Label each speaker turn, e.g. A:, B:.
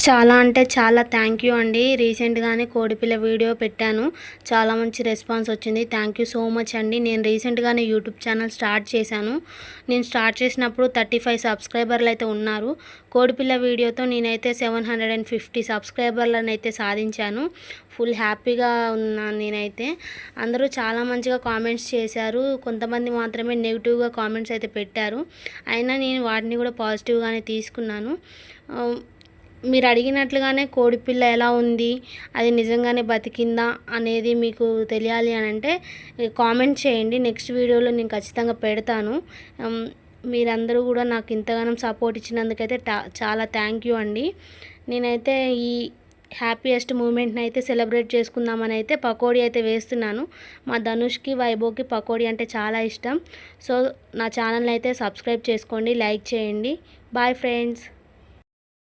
A: చాలా అంటే చాలా థ్యాంక్ యూ అండి. రీసెంట్‌గానే కోడిపిల్ల వీడియో పెట్టాను. చాలా మంచి రెస్పాన్స్ వచ్చింది. థ్యాంక్ యూ సో మచ్ అండి. నేను రీసెంట్‌గానే యూట్యూబ్ ఛానల్ స్టార్ట్ చేశాను. నేను స్టార్ట్ చేసినప్పుడు 35 సబ్స్క్రైబర్లు అయితే ఉన్నారు. కోడిపిల్ల వీడియోతో నేనైతే 750 సబ్స్క్రైబర్లనైతే సాధించాను. ఫుల్ హ్యాపీగా ఉన్నాను నేనైతే. అందరూ చాలా మంచిగా కామెంట్స్ చేశారు. కొంతమంది మాత్రమే నెగిటివ్‌గా కామెంట్స్ అయితే పెట్టారు. అయినా నేను వాటిని కూడా పాజిటివ్‌గానే తీసుకున్నాను. మీరు అడిగినట్లుగానే కోడిపిల్ల ఎలా ఉంది, అది నిజంగానే బతికిందా అనేది మీకు తెలియాలి అని అంటే కామెంట్ చేయండి. నెక్స్ట్ వీడియోలో నేను ఖచ్చితంగా పెడతాను. మీరందరూ కూడా నాకు ఇంతగానం సపోర్ట్ ఇచ్చినందుకైతే చాలా థ్యాంక్ యూ అండి. నేనైతే ఈ హ్యాపీయెస్ట్ మూమెంట్ని అయితే సెలబ్రేట్ చేసుకుందామని అయితే పకోడీ అయితే వేస్తున్నాను. మా ధనుష్కి వైభవ్కి పకోడీ అంటే చాలా ఇష్టం. సో నా ఛానల్ని అయితే సబ్స్క్రైబ్ చేసుకోండి, లైక్ చేయండి. Bye friends.